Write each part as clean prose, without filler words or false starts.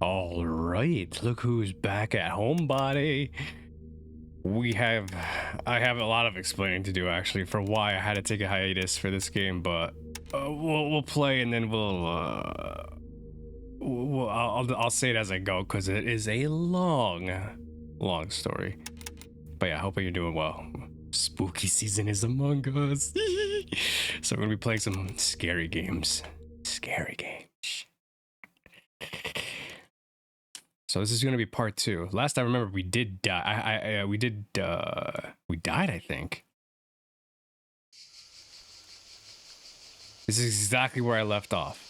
All right, look who's back at Homebody. I have a lot of explaining to do actually for why I had to take a hiatus for this game, but we'll play and then I'll say it as I go because it is a long story. But yeah, I hope you're doing well. Spooky season is among us. So we're gonna be playing some scary games. Scary games. So this is gonna be part 2. Last I remember, we did die. We died, I think. This is exactly where I left off.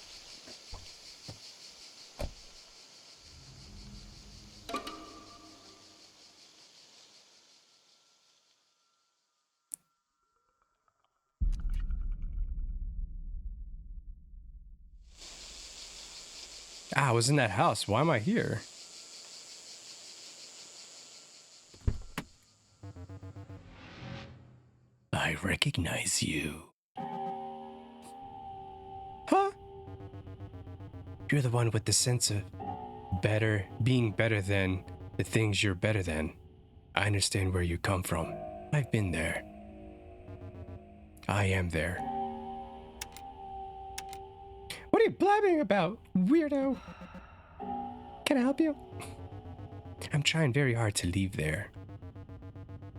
I was in that house. Why am I here? I recognize you. Huh? You're the one with the sense of being better than the things you're better than. I understand where you come from. I've been there. I am there. What are you blabbing about, weirdo? Can I help you? I'm trying very hard to leave there.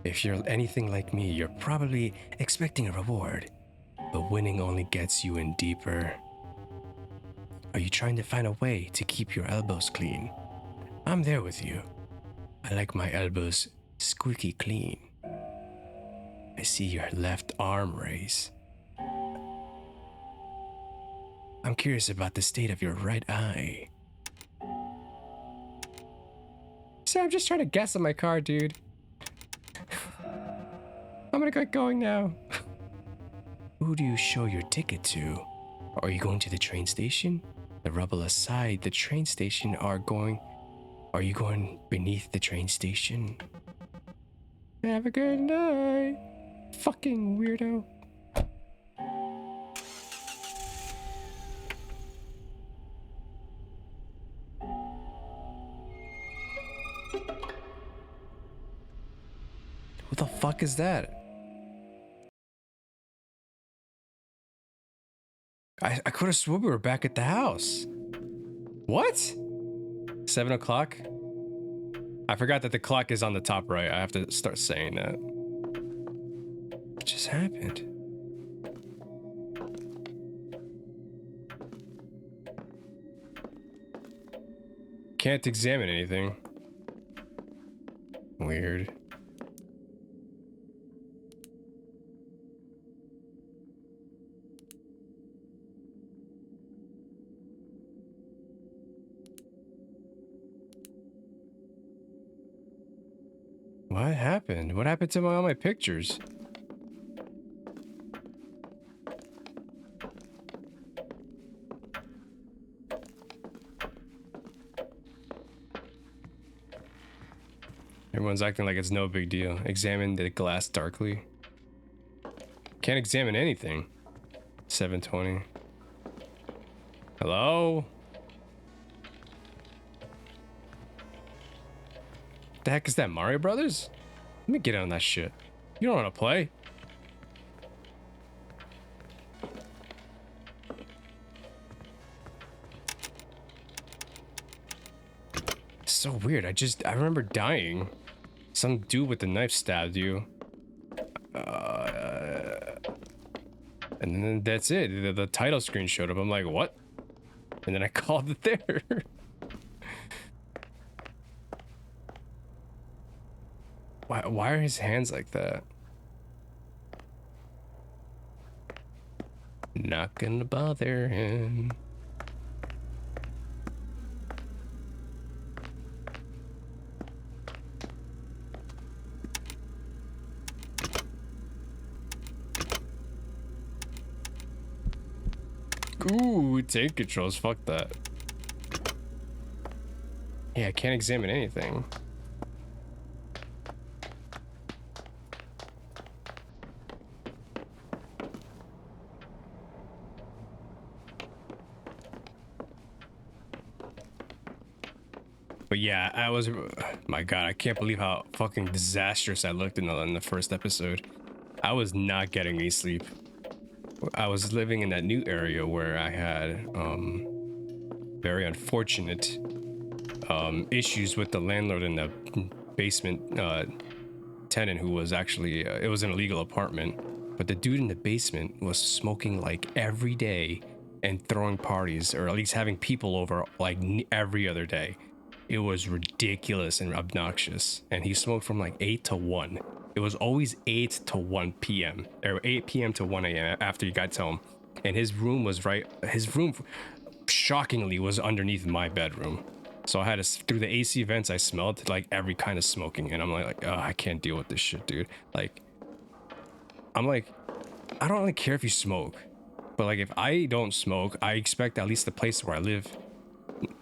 If you're anything like me, you're probably expecting a reward, but winning only gets you in deeper. Are you trying to find a way to keep your elbows clean? I'm there with you. I like my elbows squeaky clean. I see your left arm raise. I'm curious about the state of your right eye. So I'm just trying to guess on my car, dude. I'm gonna get going now. Who do you show your ticket to? Are you going to the train station? The rubble aside, the train station are you going beneath the train station? Have a good night. Fucking weirdo. What the fuck is that? I could have sworn we were back at the house. What? 7 o'clock? I forgot that the clock is on the top right. I have to start saying that. What just happened? Can't examine anything. Weird. What happened? What happened to all my pictures? Everyone's acting like it's no big deal. Examine the glass darkly. Can't examine anything. 7:20. Hello? The heck is that, Mario Brothers? Let me get on that shit. You don't want to play? It's so weird. I remember dying. Some dude with the knife stabbed you. And then that's it. The title screen showed up. I'm like, what? And then I called it there. Why are his hands like that? Not gonna bother him. Ooh, tank controls. Fuck that. Yeah, I can't examine anything. But yeah, I was, my God, I can't believe how fucking disastrous I looked in the first episode. I was not getting any sleep. I was living in that new area where I had very unfortunate issues with the landlord in the basement tenant who was actually, it was an illegal apartment, but the dude in the basement was smoking like every day and throwing parties, or at least having people over like every other day. It was ridiculous and obnoxious, and he smoked from like 8 to 1. It was always 8 to 1 p.m. or 8 p.m. to 1 a.m. after you got home. And his room was his room shockingly was underneath my bedroom. So I had to, through the AC vents, I smelled like every kind of smoking, and I'm like, oh, I can't deal with this shit, dude. Like, I'm like, I don't really care if you smoke, but like if I don't smoke, I expect at least the place where I live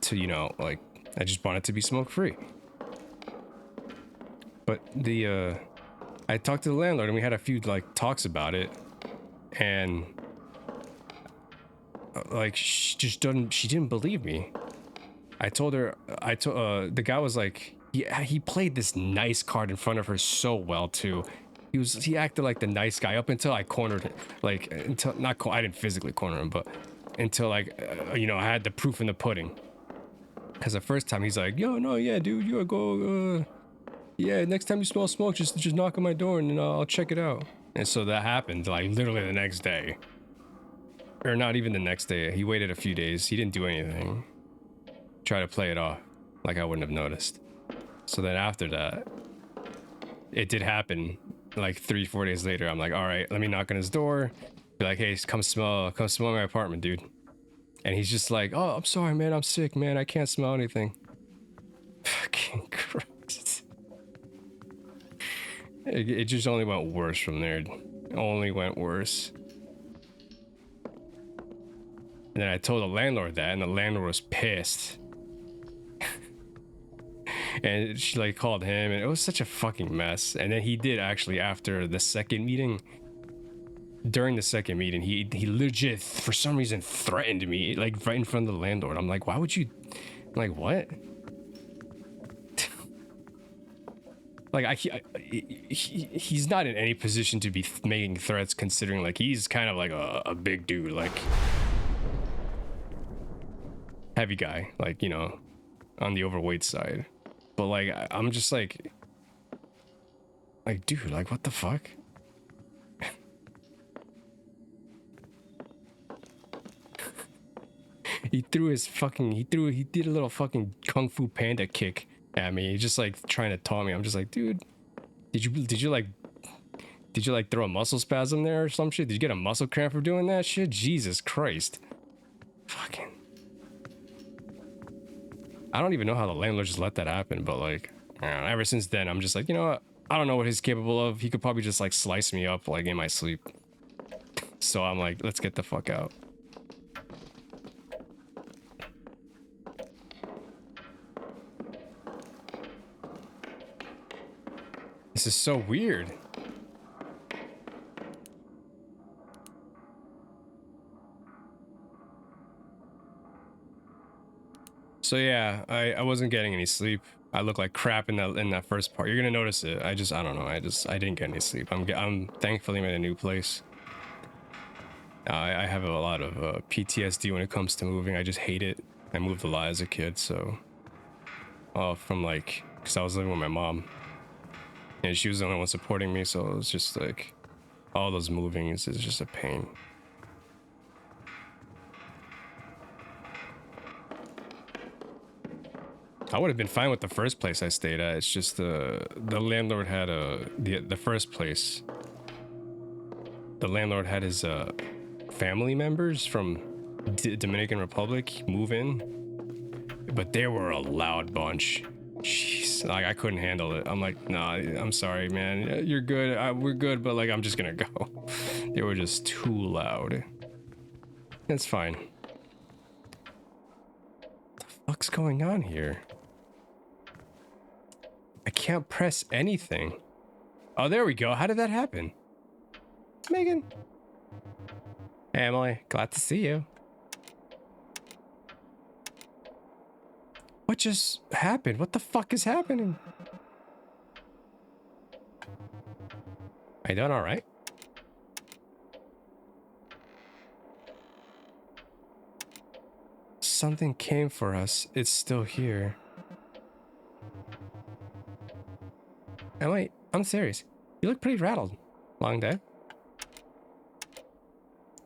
to, you know, like, I just want it to be smoke free. But I talked to the landlord and we had a few like talks about it, and like she didn't believe me. I told her, the guy was like, he played this nice card in front of her so well too. He acted like the nice guy up until I cornered him, like until I didn't physically corner him, but until like you know, I had the proof in the pudding. Because the first time he's like, yo, no, yeah, dude, you go, yeah, next time you smell smoke, just knock on my door and I'll check it out. And so that happened like literally the next day, or not even the next day. He waited a few days. He didn't do anything. Try to play it off like I wouldn't have noticed. So then after that, it did happen. Like 3-4 days later, I'm like, all right, let me knock on his door, be like, hey, come smell my apartment, dude. And he's just like, oh, I'm sorry, man, I'm sick, man, I can't smell anything. Fucking Christ. It just only went worse from there. It only went worse. And then I told the landlord that, and the landlord was pissed. And she like called him, and it was such a fucking mess. And then he did actually, after the second meeting, during the second meeting, he legit for some reason threatened me like right in front of the landlord. I'm like, why would you? I'm like, what? Like he's not in any position to be making threats, considering like he's kind of like a big dude, like heavy guy, like, you know, on the overweight side. But like I'm just like dude, like what the fuck? he did a little fucking kung fu panda kick at me. He's just like trying to taunt me. I'm just like, dude, did you like throw a muscle spasm there or some shit? Did you get a muscle cramp for doing that shit? Jesus Christ. Fucking, I don't even know how the landlord just let that happen, but like, ever since then, I'm just like, you know what? I don't know what he's capable of. He could probably just like slice me up like in my sleep. So I'm like, let's get the fuck out. This is so weird. So yeah, I wasn't getting any sleep. I look like crap in that first part. You're gonna notice it. I don't know. I didn't get any sleep. I'm thankfully in a new place. I have a lot of PTSD when it comes to moving. I just hate it. I moved a lot as a kid, so from like, because I was living with my mom, and she was the only one supporting me, so it was just like all those movings is just a pain. I would have been fine with the first place I stayed at. It's just the landlord had the first place. The landlord had his family members from Dominican Republic move in, but they were a loud bunch. Jeez, like I couldn't handle it. I'm like, nah, I'm sorry, man. You're good. We're good, but like I'm just gonna go. They were just too loud. It's fine. What the fuck's going on here? I can't press anything. Oh, there we go. How did that happen? Megan. Hey, Emily, glad to see you. What just happened? What the fuck is happening? Are you doing all right? Something came for us. It's still here. And wait, I'm serious. You look pretty rattled. Long day?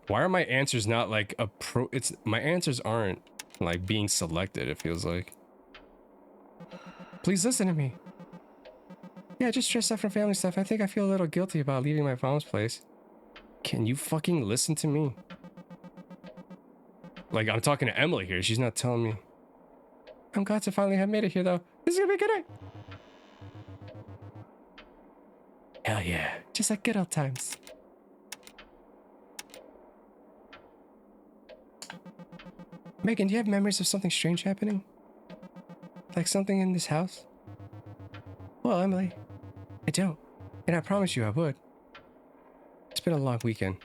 Why are my answers not like my answers aren't like being selected, it feels like. Please listen to me. Yeah, just stressed out from family stuff. I think I feel a little guilty about leaving my mom's place. Can you fucking listen to me? Like, I'm talking to Emily here. She's not telling me. I'm glad to finally have made it here, though. This is gonna be a good night. Hell yeah. Just like good old times. Megan, do you have memories of something strange happening? Like something in this house? Well, Emily, I don't. And I promise you I would. It's been a long weekend.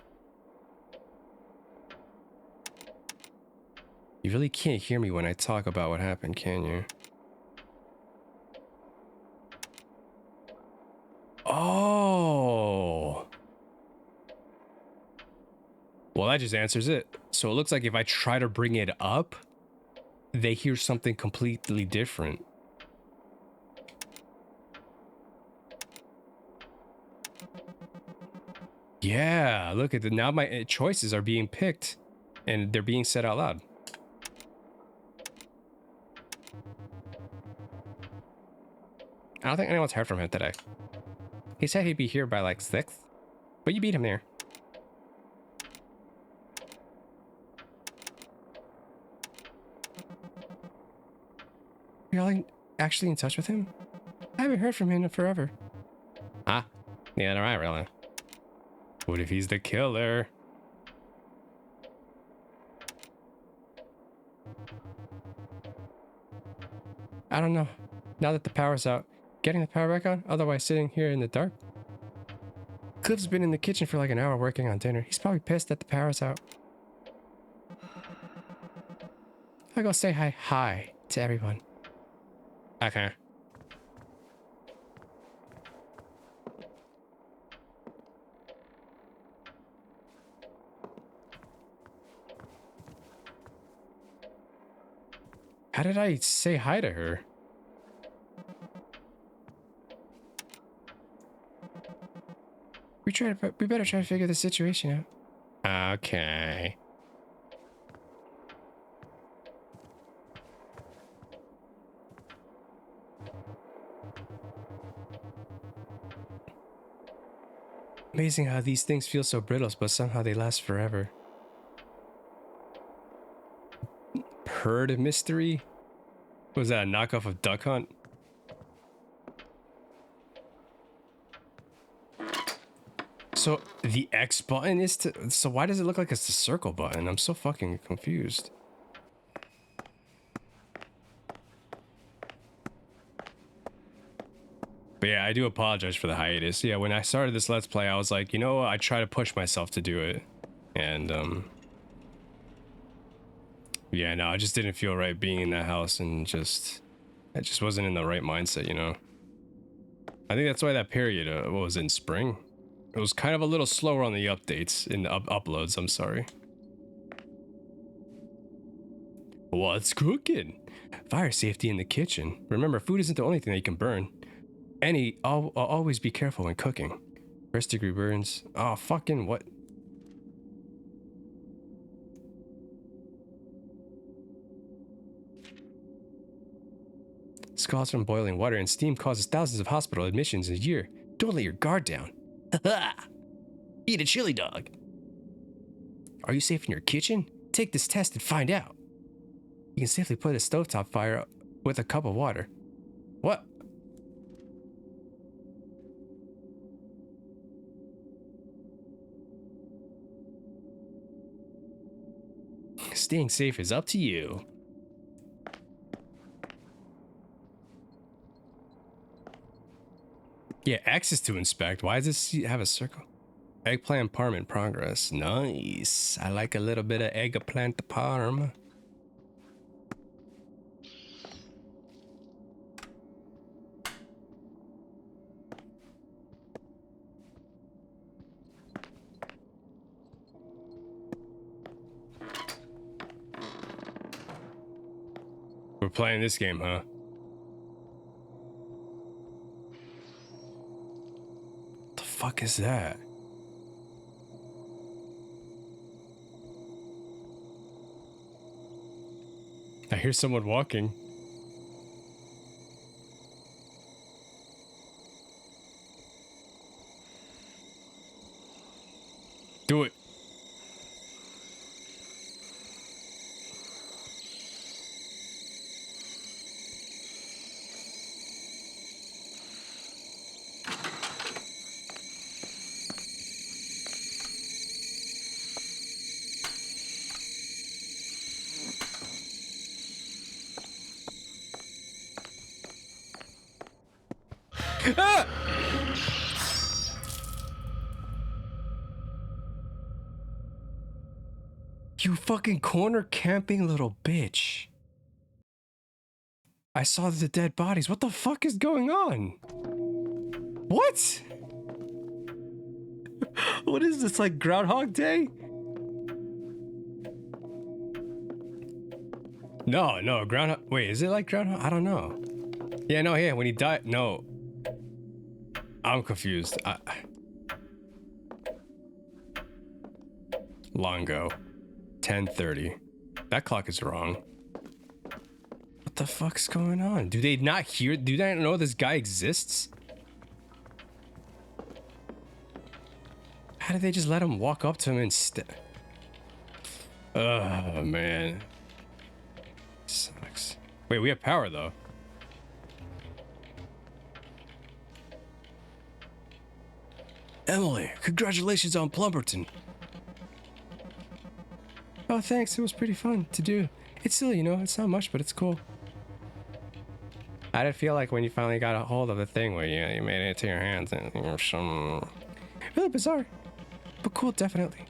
You really can't hear me when I talk about what happened, can you? Oh. Well, that just answers it. So it looks like if I try to bring it up, they hear something completely different. Yeah, look at now my choices are being picked and they're being said out loud. I don't think anyone's heard from him today. He said he'd be here by like 6, but you beat him there. You're all actually in touch with him? I haven't heard from him in forever. Ah, yeah, all right, really. What if he's the killer? I don't know. Now that the power's out, getting the power back on, otherwise sitting here in the dark. Cliff's been in the kitchen for like an hour working on dinner. He's probably pissed that the power's out. I'll go say hi to everyone. Okay. How did I say hi to her? We better try to figure the situation out. Okay. Amazing how these things feel so brittle, but somehow they last forever. Herd mystery? Was that a knockoff of Duck Hunt? So the X button is to... So why does it look like it's the circle button? I'm so fucking confused. But yeah, I do apologize for the hiatus. Yeah, when I started this Let's Play, I was like, you know what? I try to push myself to do it. And, yeah, no, I just didn't feel right being in that house and I just wasn't in the right mindset, you know? I think that's why that period, what was it, in spring? It was kind of a little slower on the updates, in the uploads, I'm sorry. What's cooking? Fire safety in the kitchen. Remember, food isn't the only thing that you can burn. I'll always be careful when cooking. First degree burns. Oh, fucking what? Scalds from boiling water and steam causes thousands of hospital admissions a year. Don't let your guard down. Eat a chili dog. Are you safe in your kitchen? Take this test and find out. You can safely put a stovetop fire up with a cup of water. What? Staying safe is up to you. Yeah, X is to inspect. Why does this have a circle? Eggplant parm in progress. Nice. I like a little bit of eggplant parm. playing this game, huh? What the fuck is that? I hear someone walking. Do it. Ah! You fucking corner camping little bitch. I saw the dead bodies. What the fuck is going on? What? What is this, like Groundhog Day? No, Groundhog. Wait, is it like Groundhog? I don't know. Yeah, no, yeah, when he died. No. I'm confused. Longo. 10:30. That clock is wrong. What the fuck's going on? Do they not hear? Do they not know this guy exists? How did they just let him walk up to him instead? Oh, man. Sucks. Wait, we have power, though. Emily, congratulations on Plumberton. Oh, thanks. It was pretty fun to do. It's silly, you know. It's not much, but it's cool. How did it feel like when you finally got a hold of the thing where you made it to your hands and you know, some... Really bizarre. But cool, definitely.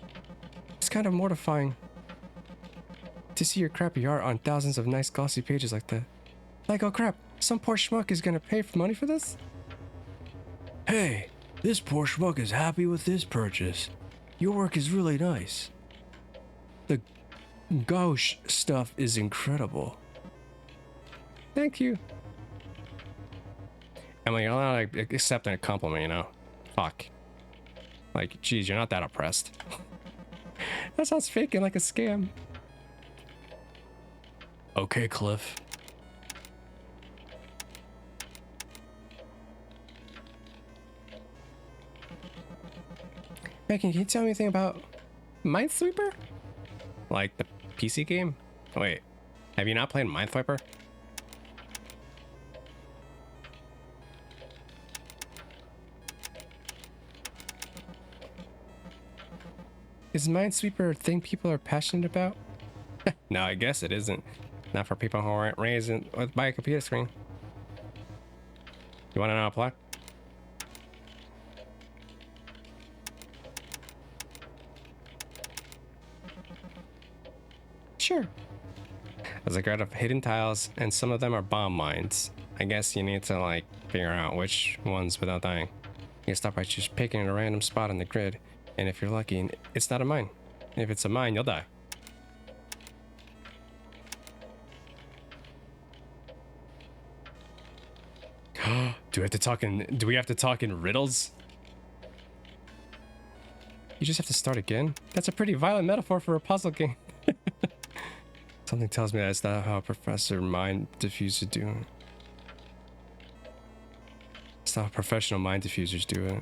It's kind of mortifying to see your crappy art on thousands of nice glossy pages like that. Like, oh crap, some poor schmuck is gonna pay for money for this? Hey, this poor schmuck is happy with this purchase. Your work is really nice. The gauche stuff is incredible. Thank you. Emily, you're not like accepting a compliment, you know? Fuck. Like, geez, you're not that oppressed. That sounds fake and like a scam. Okay, Cliff. Megan, can you tell me anything about Minesweeper? Like the PC game? Wait, have you not played Minesweeper? Is Minesweeper a thing people are passionate about? No, I guess it isn't. Not for people who aren't raised by a computer screen. You want to know how to play? Sure. There's a grid of hidden tiles, and some of them are bomb mines. I guess you need to, like, figure out which ones without dying. You can start by just picking a random spot on the grid, and if you're lucky, it's not a mine. If it's a mine, you'll die. Do we have to talk in riddles? You just have to start again? That's a pretty violent metaphor for a puzzle game. Something tells me that's not how Professor Mind Diffuser do it. It's not how professional mind diffusers do it.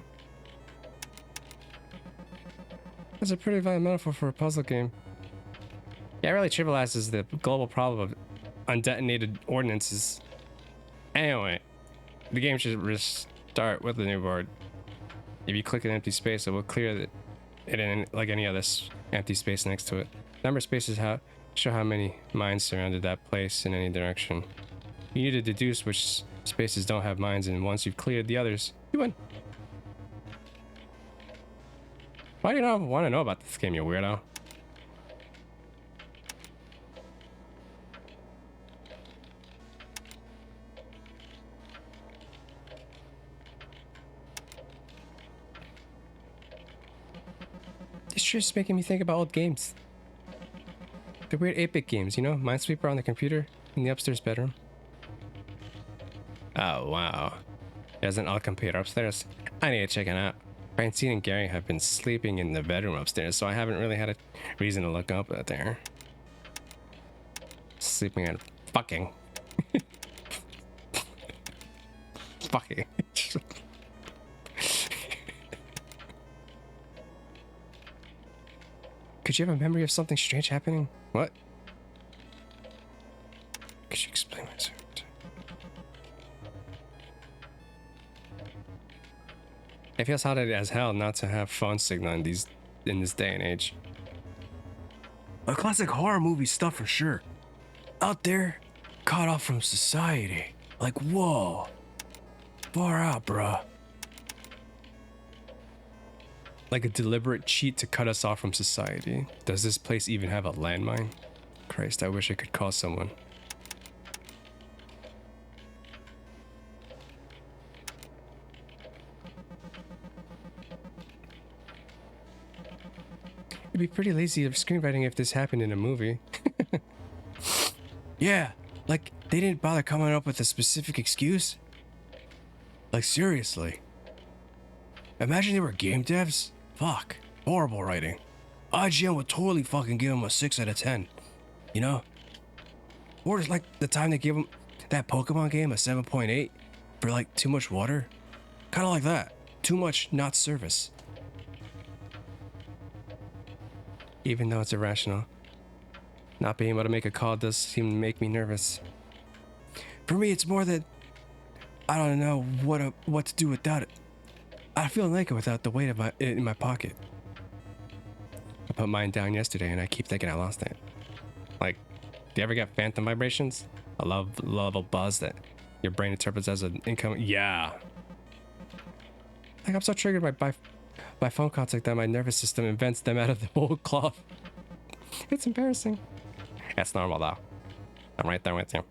That's a pretty violent metaphor for a puzzle game. Yeah, it really trivializes the global problem of undetonated ordnances. Anyway, the game should restart with the new board. If you click an empty space, it will clear it in like any other empty space next to it. Number of spaces show how many mines surrounded that place in any direction. You need to deduce which spaces don't have mines, and once you've cleared the others, you win. Why do you not want to know about this game, you weirdo? It's just making me think about old games. The weird 8-bit games, you know? Minesweeper on the computer. in the upstairs bedroom. Oh, wow. There's an old computer upstairs. I need to check it out. Francine and Gary have been sleeping in the bedroom upstairs, so I haven't really had a reason to look up out there. Sleeping and fucking. Fucking. Could you have a memory of something strange happening? What? Could you explain myself? It feels hard as hell not to have phone signal in this day and age. A classic horror movie stuff for sure. Out there, cut off from society. Like, whoa. Far out, bruh. Like a deliberate cheat to cut us off from society. Does this place even have a landmine? Christ, I wish I could call someone. It'd be pretty lazy of screenwriting if this happened in a movie. Yeah, like they didn't bother coming up with a specific excuse. Like seriously. Imagine they were game devs. Fuck, horrible writing. IGN would totally fucking give them a 6 out of 10. You know? Or it's like the time they gave them that Pokemon game a 7.8 for like too much water. Kind of like that. Too much not service. Even though it's irrational, not being able to make a call does seem to make me nervous. For me, it's more that I don't know what to do without it. I feel naked without the weight of it in my pocket. I put mine down yesterday and I keep thinking I lost it. Like, do you ever get phantom vibrations? A level buzz that your brain interprets as an incoming. Yeah. Like I'm so triggered by phone contact that my nervous system invents them out of the whole cloth. It's embarrassing. That's normal though. I'm right there with you.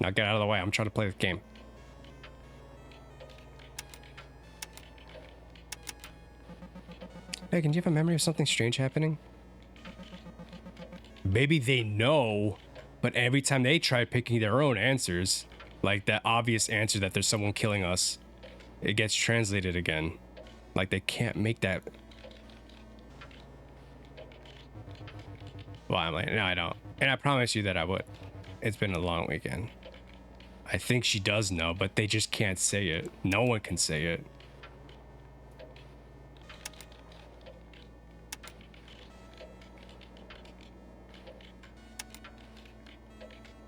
Now get out of the way. I'm trying to play this game. Megan, do you have a memory of something strange happening? Maybe they know, but every time they try picking their own answers, like that obvious answer that there's someone killing us, it gets translated again. Like they can't make that. Well, I'm like, no, I don't. And I promise you that I would. It's been a long weekend. I think she does know, but they just can't say it. No one can say it.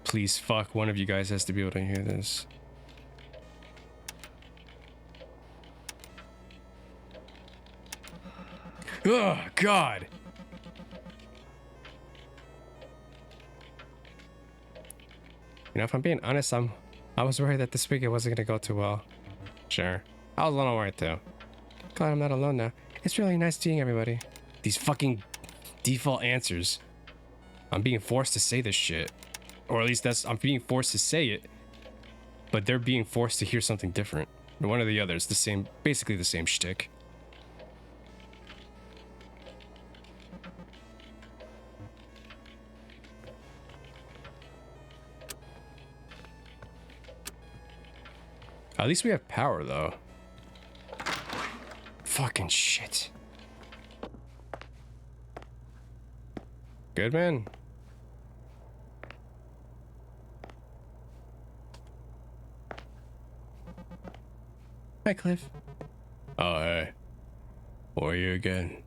Please, fuck, one of you guys has to be able to hear this. Oh, God. You know, if I'm being honest, I was worried that this weekend wasn't gonna go too well. Sure. I was a little worried too. Glad I'm not alone now. It's really nice seeing everybody. These fucking default answers. I'm being forced to say this shit. Or at least I'm being forced to say it. But they're being forced to hear something different. One or the other. It's the same, basically the same shtick. At least we have power, though. Fucking shit. Good, man. Hi, Cliff. Oh, hey. Where are you again?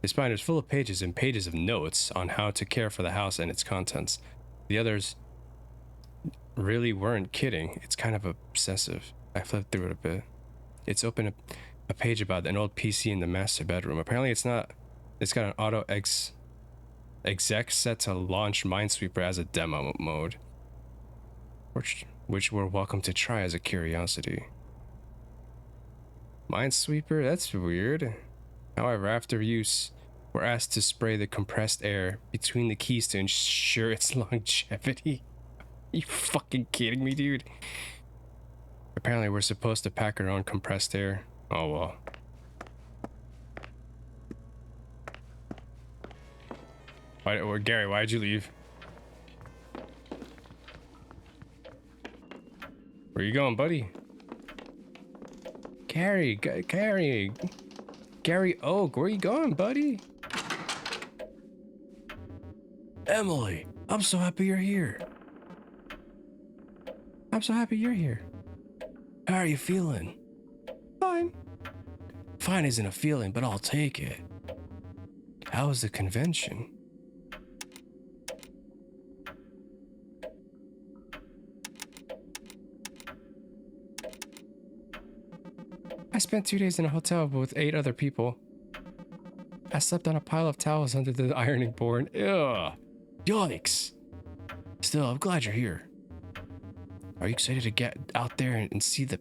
This binder is full of pages and pages of notes on how to care for the house and its contents. The others really weren't kidding. It's kind of obsessive. I flipped through it a bit. It's open a page about an old PC in the master bedroom. Apparently it's got an auto exec set to launch Minesweeper as a demo mode, which we're welcome to try as a curiosity. Minesweeper? That's weird. However, after use, we're asked to spray the compressed air between the keys to ensure its longevity. Are you fucking kidding me, dude? Apparently we're supposed to pack our own compressed air. Oh well. Or Gary, why'd you leave? Where you going, buddy? Gary Oak, where you going, buddy? Emily, I'm so happy you're here. I'm so happy you're here. How are you feeling? Fine. Fine isn't a feeling, but I'll take it. How was the convention? I spent 2 days in a hotel with 8 other people. I slept on a pile of towels under the ironing board. Ugh. Yikes. Still, I'm glad you're here. Are you excited to get out there and see the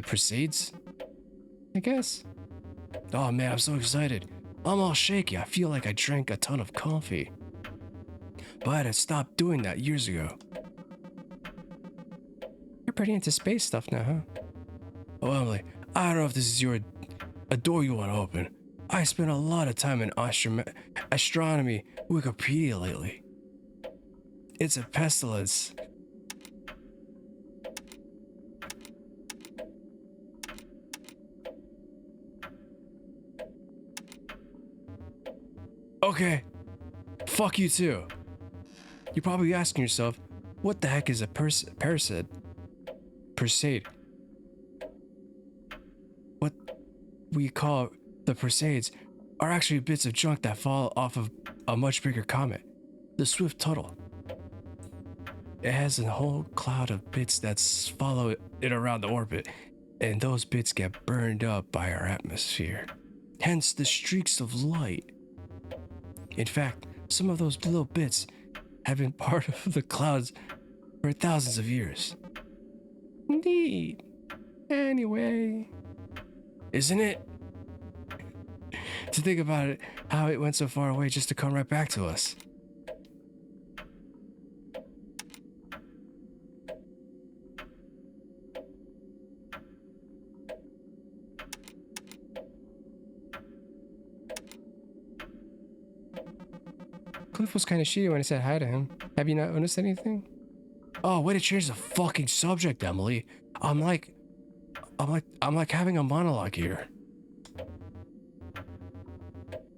Presades? I guess. Oh man, I'm so excited. I'm all shaky. I feel like I drank a ton of coffee. But I had to stop doing that years ago. You're pretty into space stuff now, huh? Oh, Emily, I don't know if this is a door you want to open. I spent a lot of time in astronomy Wikipedia lately. It's a pestilence. Okay. Fuck you too. You're probably asking yourself, what the heck is a Persade? What we call the Persades are actually bits of junk that fall off of a much bigger comet, the Swift Tuttle. It has a whole cloud of bits that follow it around the orbit, and those bits get burned up by our atmosphere. Hence the streaks of light. In fact, some of those little bits have been part of the clouds for thousands of years. Indeed. Anyway, isn't it? To think about it, how it went so far away just to come right back to us. Cliff was kind of shitty when I said hi to him. Have you not noticed anything? Oh, way to change the fucking subject, Emily. I'm like having a monologue here.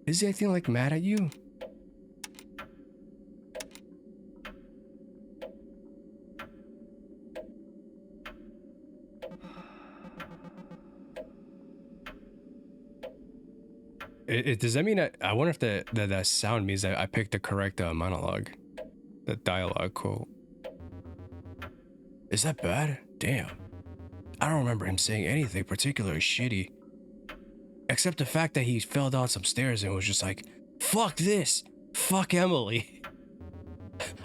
Is he acting like mad at you? Does that mean I wonder if that sound means that I picked the correct monologue, the dialogue quote. Is that bad? Damn. I don't remember him saying anything particularly shitty. Except the fact that he fell down some stairs and was just like, fuck this! Fuck Emily!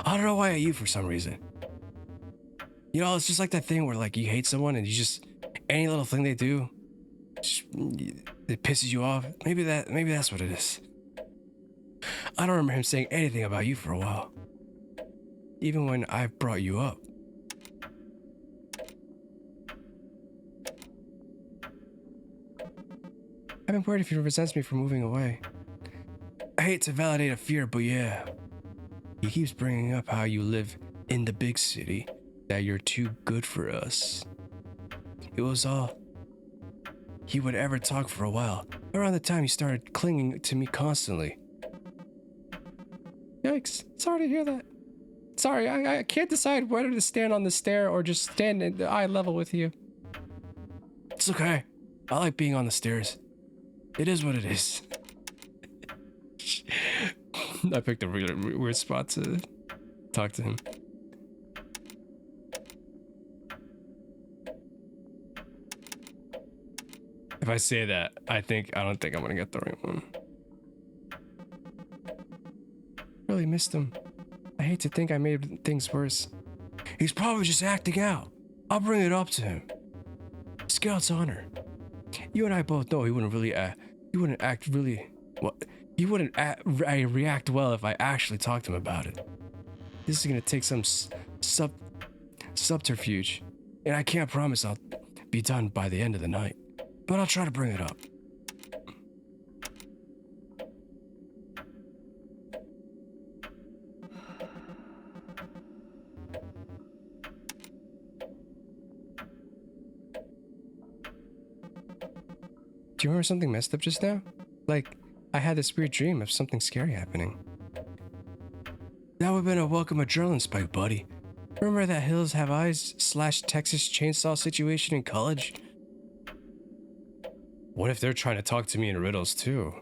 I don't know why at you for some reason. You know, it's just like that thing where like you hate someone and you just, any little thing they do, just, it pisses you off. Maybe that's what it is. I don't remember him saying anything about you for a while. Even when I brought you up. I've been worried if he resents me for moving away. I hate to validate a fear, but yeah. He keeps bringing up how you live in the big city, that you're too good for us. It was all he would ever talk for a while, around the time he started clinging to me constantly. Yikes, sorry to hear that. Sorry, I can't decide whether to stand on the stair or just stand at the eye level with you. It's okay. I like being on the stairs. It is what it is. I picked a really weird spot to talk to him. If I say that, I don't think I'm gonna get the right one. Really missed him. I hate to think I made things worse. He's probably just acting out. I'll bring it up to him. Scout's honor. You and I both know he wouldn't react well if I actually talked to him about it. This is gonna take some subterfuge, and I can't promise I'll be done by the end of the night, but I'll try to bring it up. Do you remember something messed up just now? Like, I had this weird dream of something scary happening. That would've been a welcome adrenaline spike, buddy. Remember that Hills Have Eyes / Texas Chainsaw situation in college? What if they're trying to talk to me in riddles too?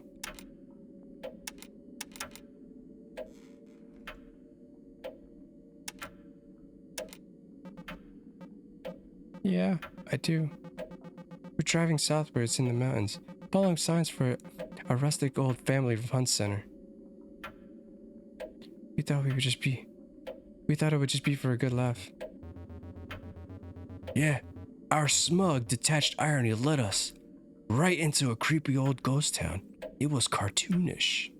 Yeah, I do. We're driving southwards in the mountains, following signs for a rustic old family fun center. We thought it would just be for a good laugh. Yeah, our smug, detached irony led us right into a creepy old ghost town. It was cartoonish.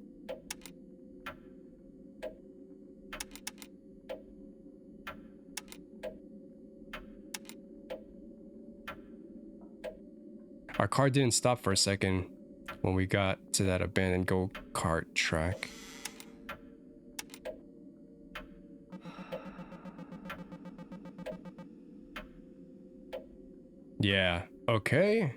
Our car didn't stop for a second when we got to that abandoned go-kart track. Yeah, okay.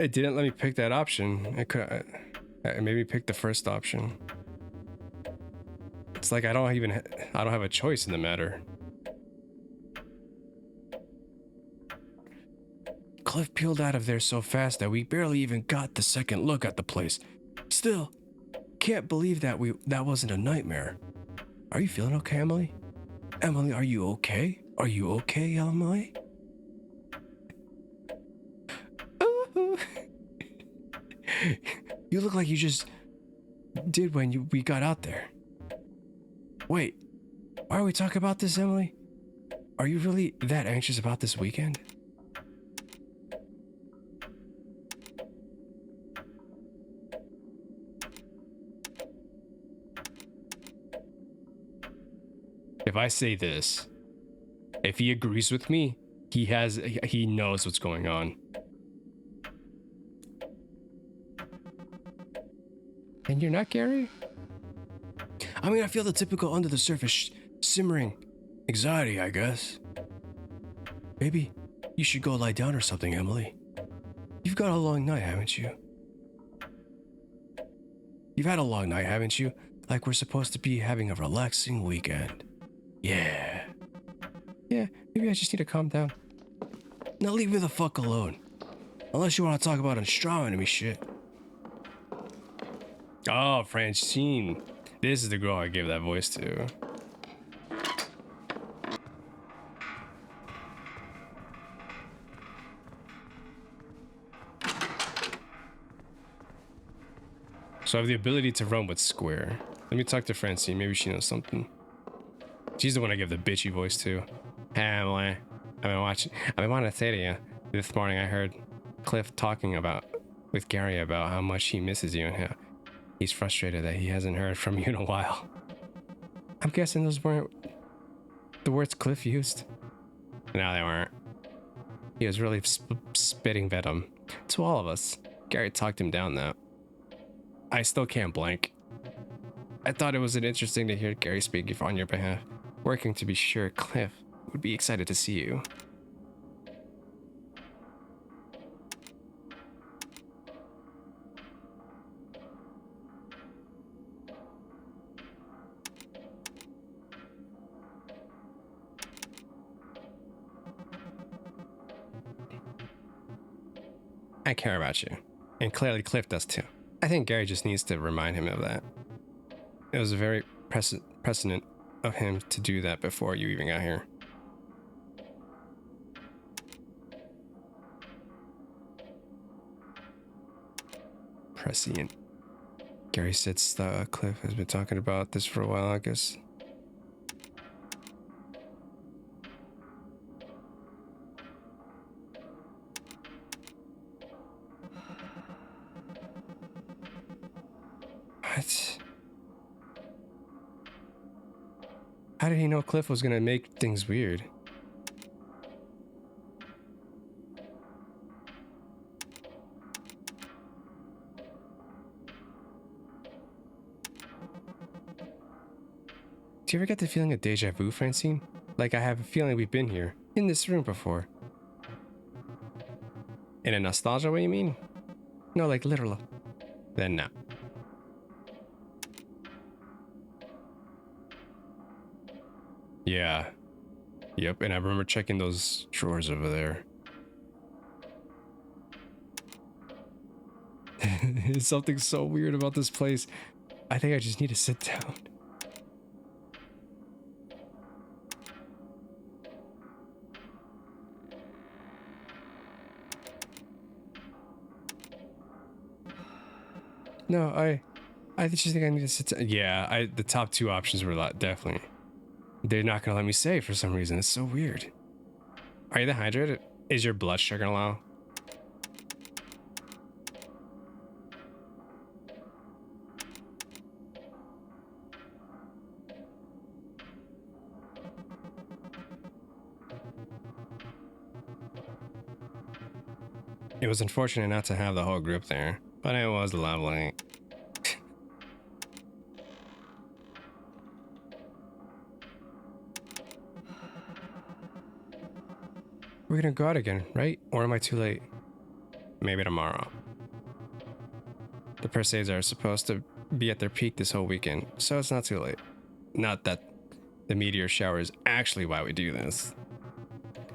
It didn't let me pick that option. It made me pick the first option. It's like I don't have a choice in the matter. Cliff peeled out of there so fast that we barely even got the second look at the place. Still, can't believe that wasn't a nightmare. Are you feeling okay, Emily? Emily, are you okay? Are you okay, Emily? You look like you just did when we got out there. Wait, why are we talking about this, Emily? Are you really that anxious about this weekend? If I say this, if he agrees with me, he knows what's going on. And you're not, Gary? I mean, I feel the typical under the surface simmering anxiety, I guess. Maybe you should go lie down or something, Emily. You've got a long night, haven't you? You've had a long night, haven't you? Like we're supposed to be having a relaxing weekend. Yeah. Yeah, maybe I just need to calm down. Now leave me the fuck alone. Unless you want to talk about astronomy shit. Oh, Francine. This is the girl I gave that voice to. So I have the ability to run with square. Let me talk to Francine. Maybe she knows something. She's the one I give the bitchy voice to. Hey, Emily. I've been wanting to say to you. This morning I heard Cliff talking with Gary about how much he misses you and how he's frustrated that he hasn't heard from you in a while. I'm guessing those weren't the words Cliff used. No, they weren't. He was really spitting venom to all of us. Gary talked him down though. I still can't blank. I thought it was interesting to hear Gary speaking on your behalf, working to be sure Cliff would be excited to see you. I care about you, and clearly Cliff does too. I think Gary just needs to remind him of that. It was a very precedent of him to do that before you even got here. Prescient. Gary said Cliff has been talking about this for a while, I guess. What? How did he know Cliff was gonna make things weird? Do you ever get the feeling of deja vu, Francine? Like I have a feeling we've been here, in this room before. In a nostalgia way, you mean? No, like literal. Then no. Yeah. Yep, and I remember checking those drawers over there. There's something so weird about this place. I think I just need to sit down. No, I just think I need to sit down. Yeah, the top two options were a lot, definitely. They're not gonna let me save for some reason. It's so weird. Are you dehydrated? Is your blood sugar low? It was unfortunate not to have the whole group there, but it was lovely. We're gonna go out again, right? Or am I too late? Maybe tomorrow. The Perseids are supposed to be at their peak this whole weekend, so it's not too late. Not that the meteor shower is actually why we do this.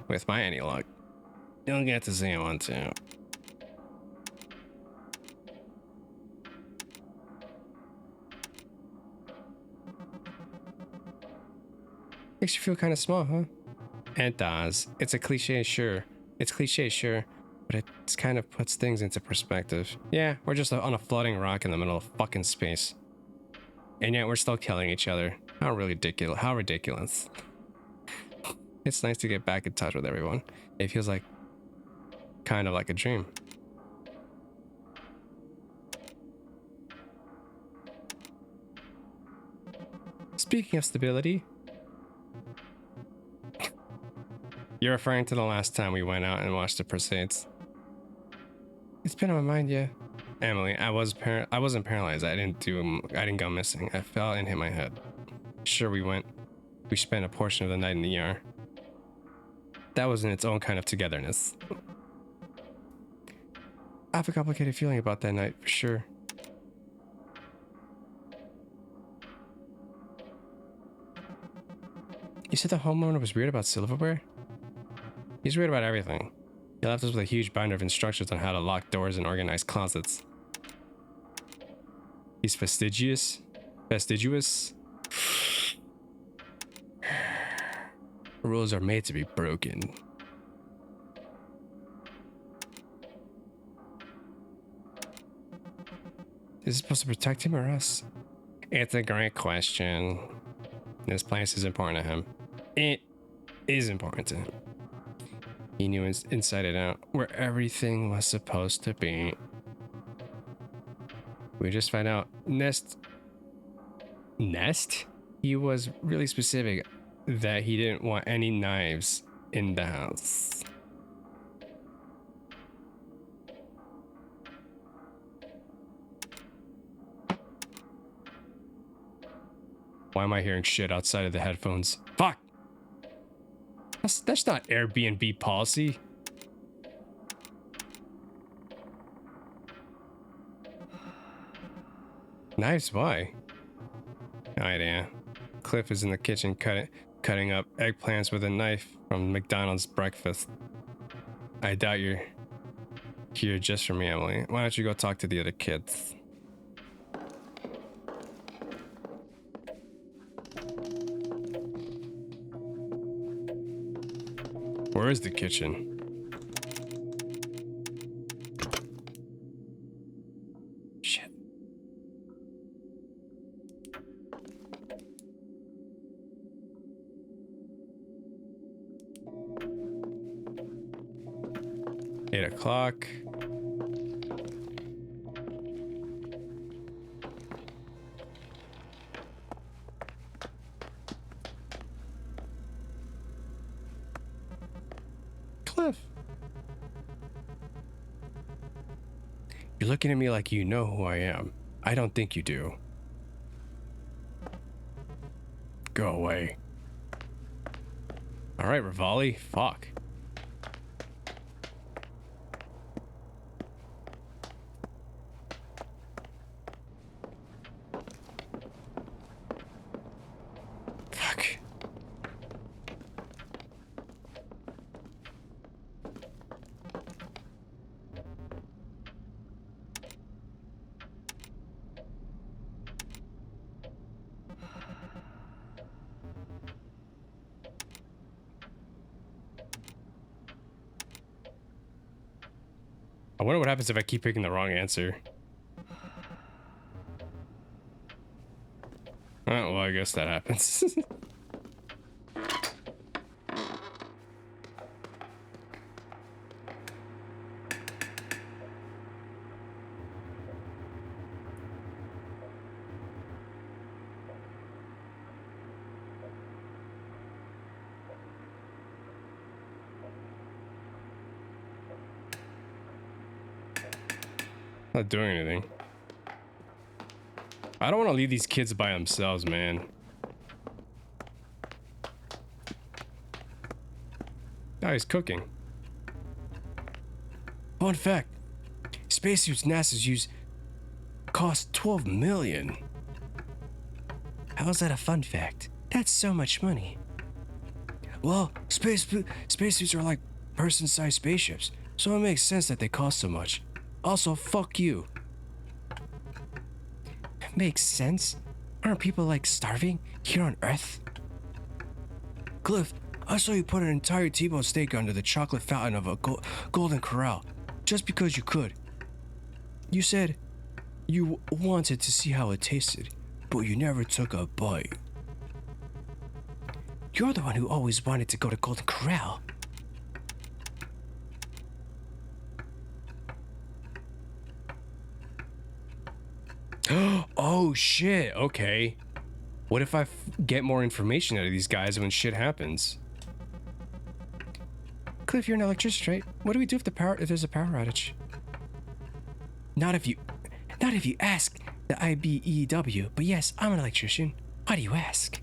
With my any luck, you'll get to see one too. Makes you feel kind of small, huh? It does. It's a cliche, sure. It's cliche, sure. But it kind of puts things into perspective. Yeah, we're just on a floating rock in the middle of fucking space. And yet we're still killing each other. How ridiculous. How ridiculous. It's nice to get back in touch with everyone. It feels like kind of like a dream. Speaking of stability, you're referring to the last time we went out and watched the Perseids. It's been on my mind, yeah. Emily, I wasn't paralyzed. I didn't go missing. I fell and hit my head. Sure, we spent a portion of the night in the ER. That was in its own kind of togetherness. I have a complicated feeling about that night, for sure. You said the homeowner was weird about silverware? He's weird about everything. He left us with a huge binder of instructions on how to lock doors and organize closets. He's fastidious? Fastidious? Rules are made to be broken. Is it supposed to protect him or us? It's a great question. This place is important to him. It is important to him. He knew inside and out where everything was supposed to be. We just found out Nest? He was really specific that he didn't want any knives in the house. Why am I hearing shit outside of the headphones? Fuck! That's not Airbnb policy. Knives, why? No idea. Cliff is in the kitchen cutting up eggplants with a knife from McDonald's breakfast. I doubt you're here just for me, Emily. Why don't you go talk to the other kids? Where is the kitchen? Shit. $8 o'clock. Cliff. You're looking at me like you know who I am. I don't think you do. Go away. All right, Rivali. Fuck. I wonder what happens if I keep picking the wrong answer. Oh, well, I guess that happens. Not doing anything. I don't want to leave these kids by themselves, man. Oh, he's cooking. Fun fact. Spacesuits NASA's use cost $12 million. How's that a fun fact? That's so much money. Well, spacesuits are like person-sized spaceships, so it makes sense that they cost so much. Also, fuck you. Makes sense. Aren't people like starving here on Earth? Cliff, I saw you put an entire T-bone steak under the chocolate fountain of a Golden Corral, just because you could. You said you wanted to see how it tasted, but you never took a bite. You're the one who always wanted to go to Golden Corral. Oh shit, okay. What if I get more information out of these guys when shit happens? Cliff, you're an electrician, right? What do we do if there's a power outage? Not if you ask the IBEW, but yes, I'm an electrician. Why do you ask?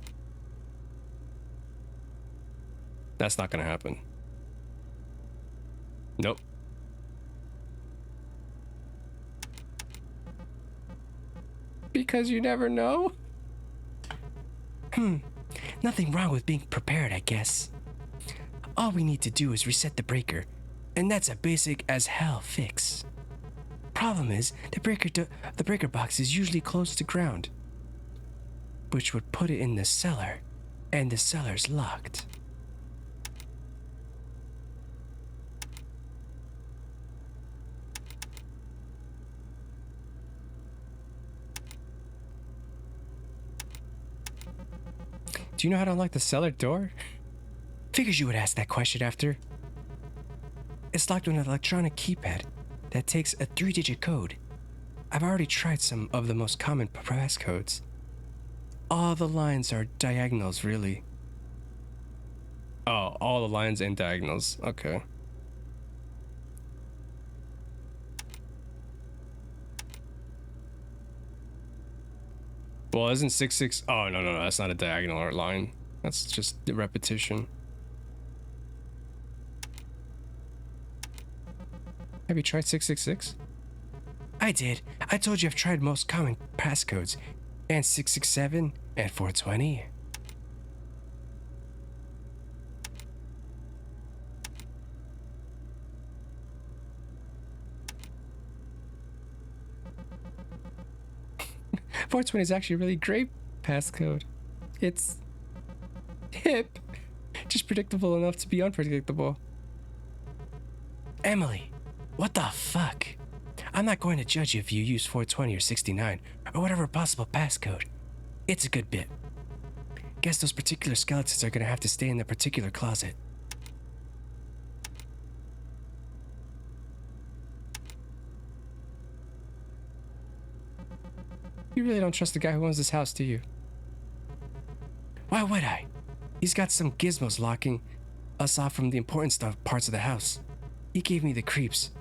That's not gonna happen. Nope. Because you never know? Nothing wrong with being prepared, I guess. All we need to do is reset the breaker, and that's a basic as hell fix. Problem is, the breaker box is usually close to ground, which would put it in the cellar, and the cellar's locked. Do you know how to unlock the cellar door? Figures you would ask that question after. It's locked with an electronic keypad that takes a 3-digit code. I've already tried some of the most common passcodes. All the lines are diagonals, really. Oh, all the lines and diagonals. Okay. Well, isn't 66? Oh, no, that's not a diagonal or line. That's just the repetition. Have you tried 666? I did. I told you I've tried most common passcodes, and 667 and 420. .420 is actually a really great passcode. It's hip, just predictable enough to be unpredictable. Emily, what the fuck? I'm not going to judge you if you use 420 or 69 or whatever possible passcode. It's a good bit. Guess those particular skeletons are gonna have to stay in their particular closet. You really don't trust the guy who owns this house, do you? Why would I? He's got some gizmos locking us off from the important parts of the house. He gave me the creeps.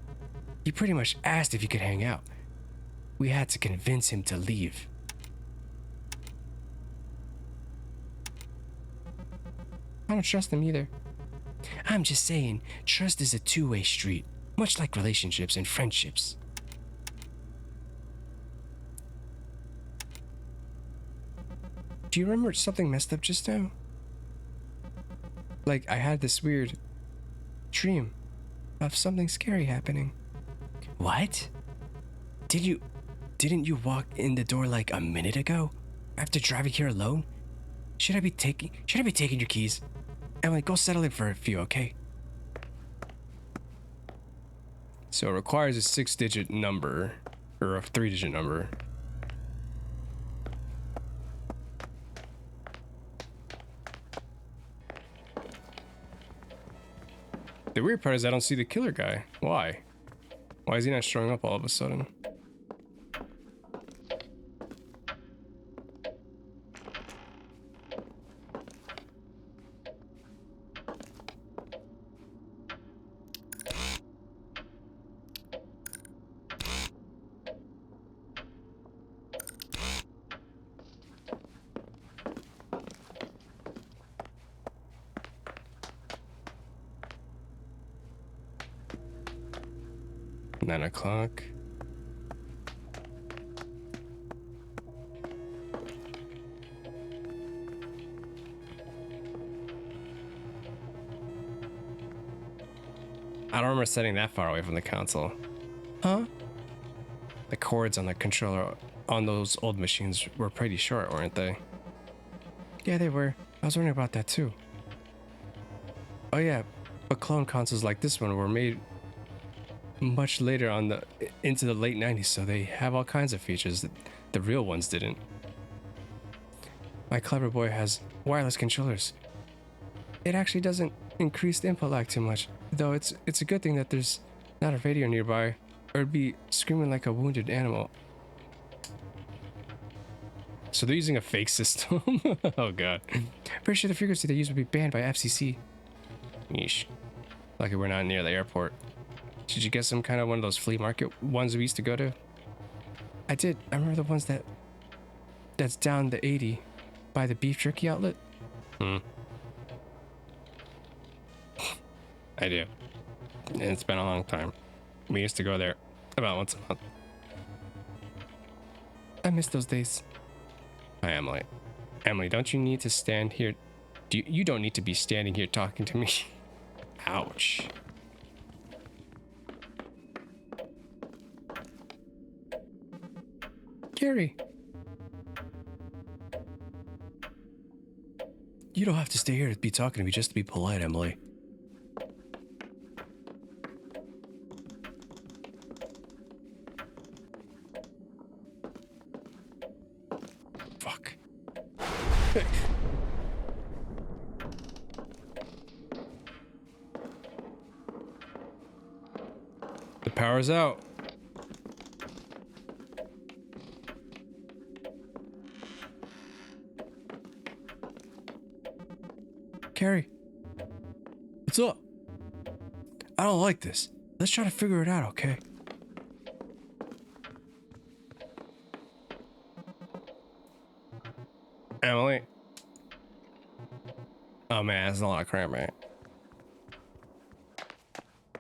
He pretty much asked if he could hang out. We had to convince him to leave. I don't trust him either. I'm just saying, trust is a two-way street, much like relationships and friendships. Do you remember something messed up just now? Like I had this weird dream of something scary happening. What? Didn't you walk in the door like a minute ago after driving here alone? Should I be taking your keys? Emily, go settle in for a few, okay? So it requires a 6-digit number, or a 3-digit number. The weird part is I don't see the killer guy. Why? Why is he not showing up all of a sudden? Nine o'clock. I don't remember setting that far away from the console. Huh? The cords on the controller on those old machines were pretty short, weren't they? Yeah, they were. I was wondering about that too. Oh yeah, but clone consoles like this one were made much later on into the late 90s, so they have all kinds of features that the real ones didn't. My clever boy has wireless controllers. It actually doesn't increase the input lag too much, though it's a good thing that there's not a radio nearby, or it'd be screaming like a wounded animal. So they're using a fake system? Oh god. Pretty sure the frequency they use would be banned by FCC. Yeesh. Lucky we're not near the airport. Did you get some kind of one of those flea market ones we used to go to? I did. I remember the ones that's down the 80 by the beef jerky outlet. I do. And it's been a long time. We used to go there about once a month. I miss those days. Hi, Emily. Emily, don't you need to stand here? You don't need to be standing here talking to me. Ouch. Gary. You don't have to stay here to be talking to me just to be polite, Emily. Fuck. The power's out. Carrie, what's up? I don't like this. Let's try to figure it out, okay? Emily. Oh man, that's a lot of crap, man.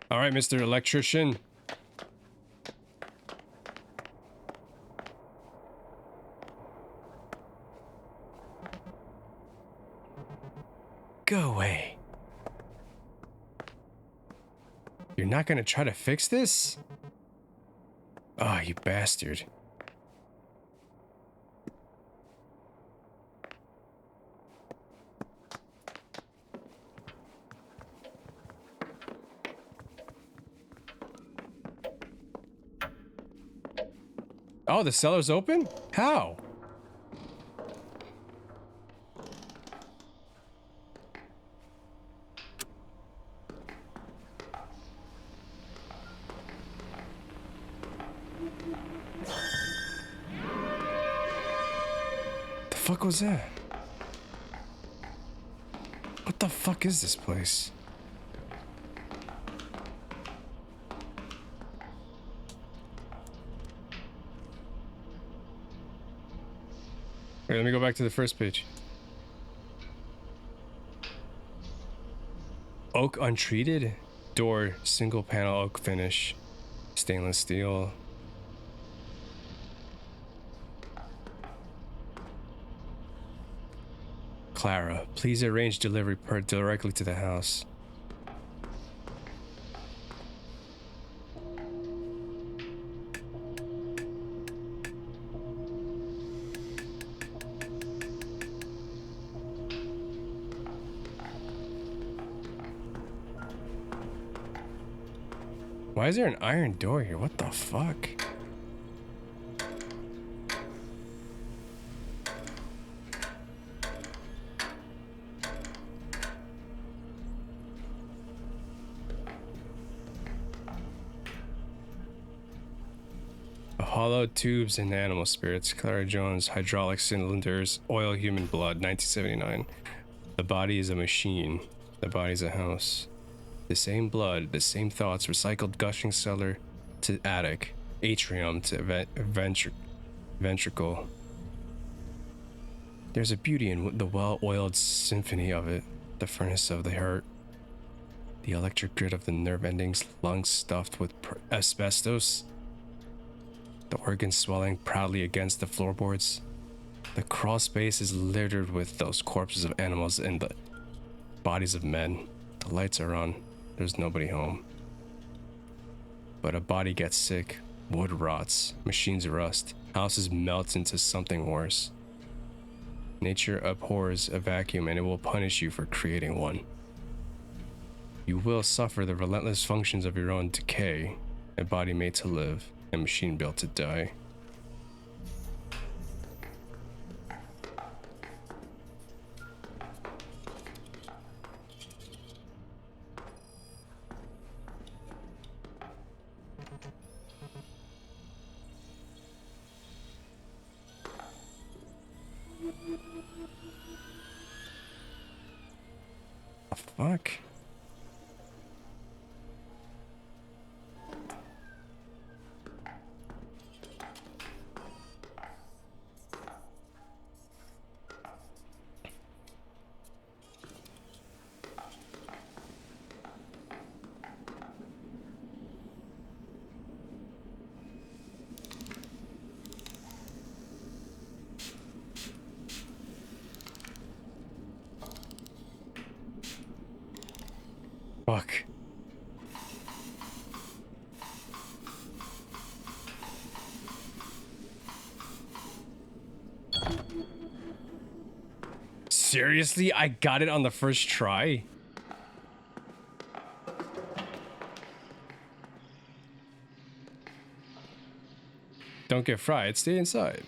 All right, Mr. Electrician. Go away. You're not gonna try to fix this? Oh, you bastard. Oh, the cellar's open? How? The fuck was that? What the fuck is this place? Wait, let me go back to the first page. Oak untreated? Door, single panel oak finish. Stainless steel. Clara, please arrange delivery directly to the house. Why is there an iron door here? What the fuck? Hollow tubes and animal spirits. Clara Jones, hydraulic cylinders, oil, human blood, 1979. The body is a machine. The body's a house. The same blood, the same thoughts, recycled gushing cellar to attic, atrium to ventricle. There's a beauty in the well-oiled symphony of it, the furnace of the heart, the electric grid of the nerve endings, lungs stuffed with asbestos, the organs swelling proudly against the floorboards. The crawl space is littered with those corpses of animals and the bodies of men. The lights are on. There's nobody home. But a body gets sick, wood rots, machines rust, houses melt into something worse. Nature abhors a vacuum and it will punish you for creating one. You will suffer the relentless functions of your own decay, a body made to live, a machine built to die. The fuck? Fuck. Seriously? I got it on the first try? Don't get fried, stay inside.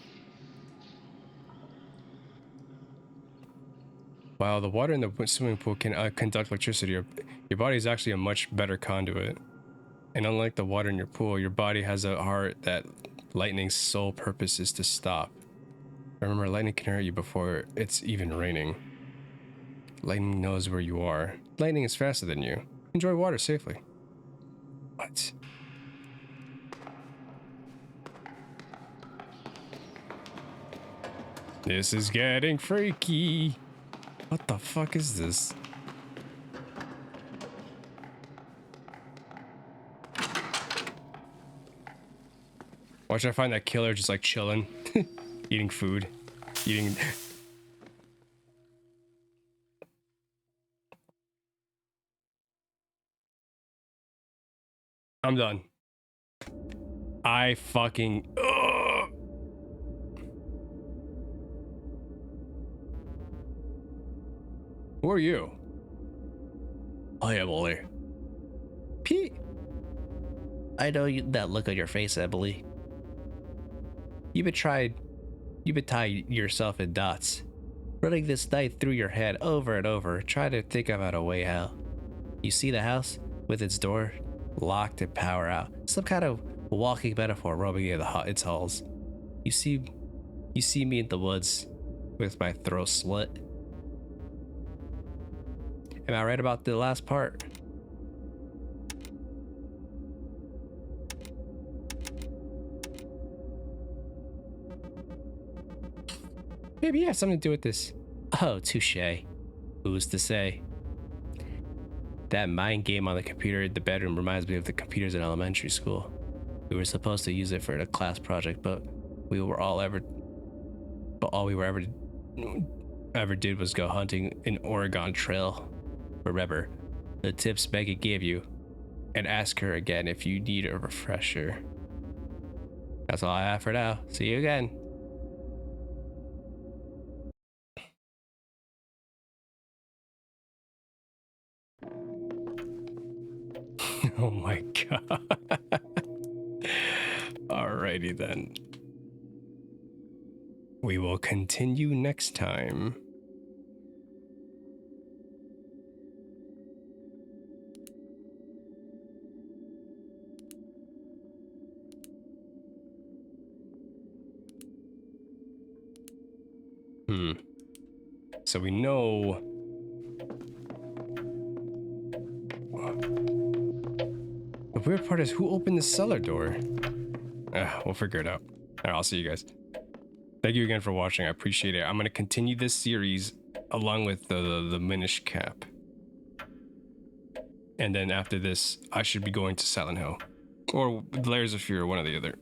While the water in the swimming pool can conduct electricity, your body is actually a much better conduit. And unlike the water in your pool, your body has a heart that lightning's sole purpose is to stop. Remember, lightning can hurt you before it's even raining. Lightning knows where you are. Lightning is faster than you. Enjoy water safely. What? This is getting freaky. What the fuck is this? Watch, I find that killer just like chilling, eating food, eating. I'm done. I fucking. Ugh. Who are you? I am Ollie. Pete. I know that look on your face, Emily. You've been tying yourself in knots, running this night through your head over and over, trying to think about a way out. You see the house with its door locked and power out, some kind of walking metaphor roaming in its halls. You see me in the woods with my throat slit. Am I right about the last part? Maybe you have something to do with this. Oh, touche. Who's to say? That mind game on the computer in the bedroom reminds me of the computers in elementary school. We were supposed to use it for a class project, but all we were ever did was go hunting in Oregon Trail. Remember the tips Megan gave you, and ask her again if you need a refresher. That's all I have for now. See you again. Oh my god. Alrighty then. We will continue next time. So we know. The weird part is who opened the cellar door? We'll figure it out. Alright, I'll see you guys. Thank you again for watching. I appreciate it. I'm going to continue this series along with the Minish Cap. And then after this, I should be going to Silent Hill. Or Layers of Fear, one or the other.